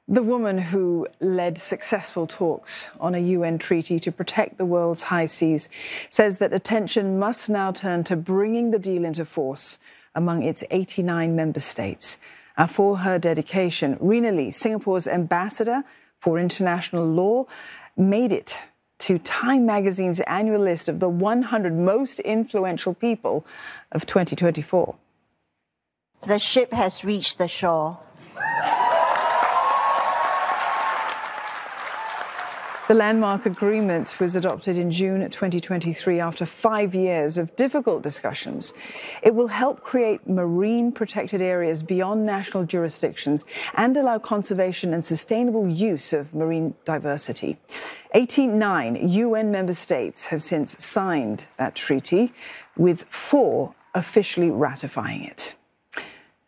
The woman who led successful talks on a UN treaty to protect the world's high seas says that attention must now turn to bringing the deal into force among its 89 member states. For her dedication, Rena Lee, Singapore's ambassador for international law, made it to Time magazine's annual list of the 100 most influential people of 2024. The ship has reached the shore. The landmark agreement was adopted in June 2023 after 5 years of difficult discussions. It will help create marine protected areas beyond national jurisdictions and allow conservation and sustainable use of marine diversity. 89 UN member states have since signed that treaty, with 4 officially ratifying it.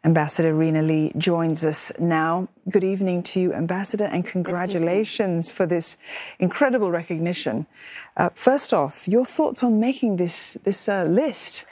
Ambassador Rena Lee joins us now. Good evening to you, Ambassador, and congratulations for this incredible recognition. First off, your thoughts on making this list?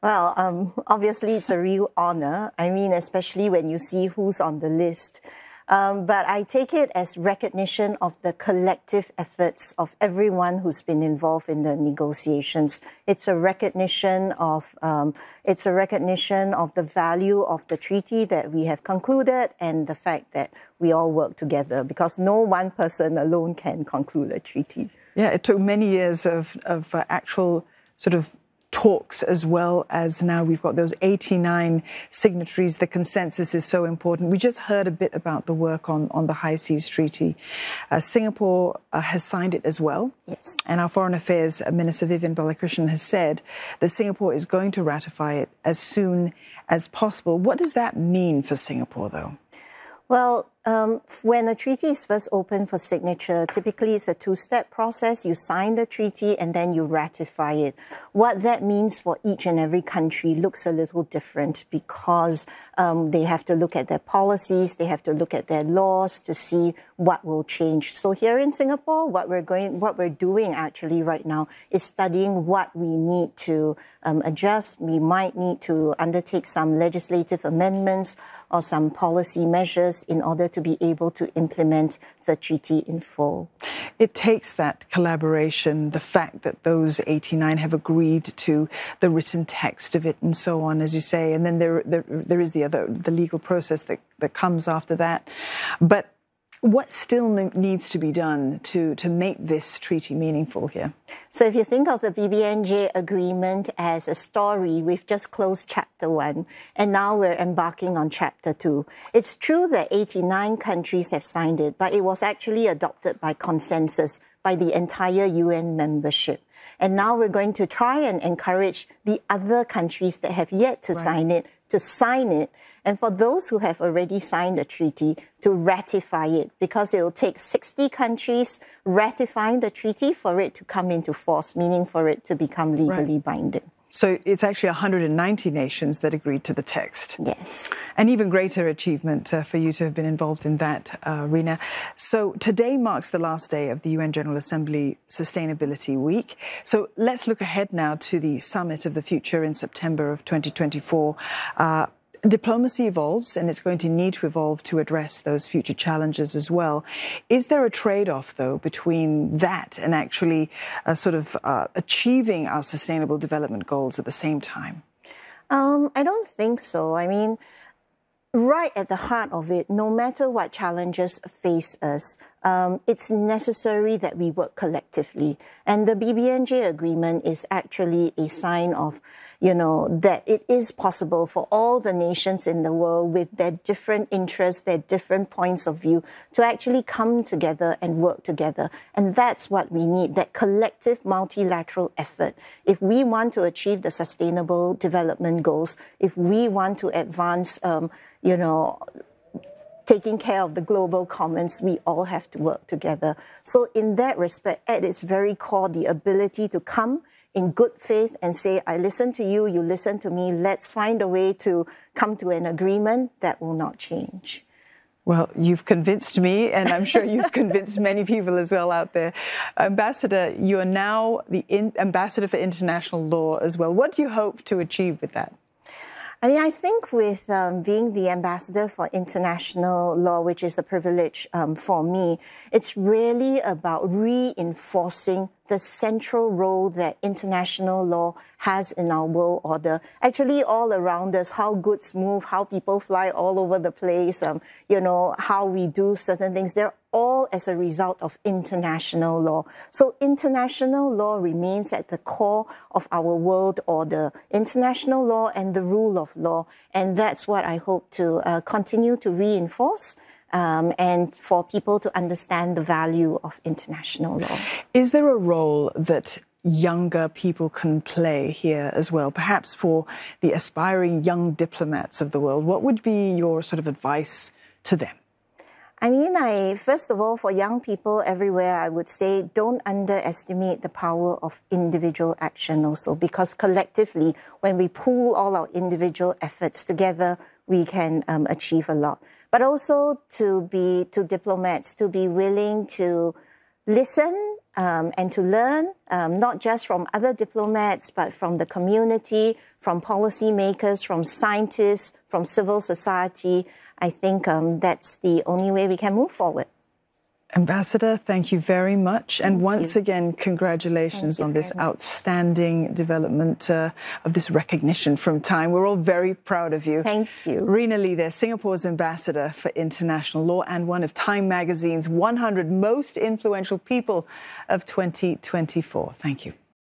Well, obviously it's a real honor. I mean, especially when you see who's on the list. But I take it as recognition of the collective efforts of everyone who's been involved in the negotiations. It's a recognition of the value of the treaty that we have concluded and the fact that we all work together, because no one person alone can conclude a treaty. Yeah, it took many years of actual sort of talks, as well as now we've got those 89 signatories. The consensus is so important. We just heard a bit about the work on the High Seas Treaty. Singapore has signed it as well. Yes. And our Foreign Affairs Minister Vivian Balakrishnan has said that Singapore is going to ratify it as soon as possible. What does that mean for Singapore, though? Well, when a treaty is first open for signature, typically it's a 2-step process. You sign the treaty and then you ratify it. What that means for each and every country looks a little different, because they have to look at their policies, they have to look at their laws to see what will change. So here in Singapore, what we're doing actually right now is studying what we need to adjust. We might need to undertake some legislative amendments or some policy measures in order to be able to implement the treaty in full. It takes that collaboration, the fact that those 89 have agreed to the written text of it and so on, as you say, and then there is the legal process that comes after that. But what still needs to be done to make this treaty meaningful here? So if you think of the BBNJ agreement as a story, we've just closed chapter 1, and now we're embarking on chapter 2. It's true that 89 countries have signed it, but it was actually adopted by consensus by the entire UN membership. And now we're going to try and encourage the other countries that have yet to sign it to sign it, and for those who have already signed the treaty to ratify it, because it will take 60 countries ratifying the treaty for it to come into force, meaning for it to become legally binding. So it's actually 190 nations that agreed to the text. Yes. An even greater achievement for you to have been involved in that, Rena. So today marks the last day of the UN General Assembly Sustainability Week. So let's look ahead now to the Summit of the Future in September of 2024. Diplomacy evolves, and it's going to need to evolve to address those future challenges as well. Is there a trade-off, though, between that and actually achieving our sustainable development goals at the same time? I don't think so. I mean, right at the heart of it, no matter what challenges face us, it's necessary that we work collectively. And the BBNJ agreement is actually a sign of, that it is possible for all the nations in the world with their different interests, their different points of view, to actually come together and work together. And that's what we need, that collective multilateral effort. If we want to achieve the sustainable development goals, if we want to advance, taking care of the global commons, we all have to work together. So in that respect, at its very core, the ability to come in good faith and say, I listen to you, you listen to me, let's find a way to come to an agreement that will not change. Well, you've convinced me, and I'm sure you've convinced many people as well out there. Ambassador, you are now the Ambassador for International Law as well. What do you hope to achieve with that? I mean, I think with being the ambassador for international law, which is a privilege for me, it's really about reinforcing the central role that international law has in our world order. Actually, all around us, how goods move, how people fly all over the place, you know, how we do certain things, they're all as a result of international law. So international law remains at the core of our world order, international law and the rule of law. And that's what I hope to continue to reinforce. And for people to understand the value of international law. Is there a role that younger people can play here as well, perhaps for the aspiring young diplomats of the world? What would be your sort of advice to them? I mean, first of all, for young people everywhere, I would say don't underestimate the power of individual action also, because collectively, when we pool all our individual efforts together, we can achieve a lot. But also to diplomats, to be willing to listen and to learn, not just from other diplomats, but from the community, from policymakers, from scientists, from civil society. I think that's the only way we can move forward. Ambassador, thank you very much. And once again, congratulations on this outstanding development of this recognition from Time. We're all very proud of you. Thank you. Rena Lee there, Singapore's ambassador for international law and one of Time magazine's 100 most influential people of 2024. Thank you.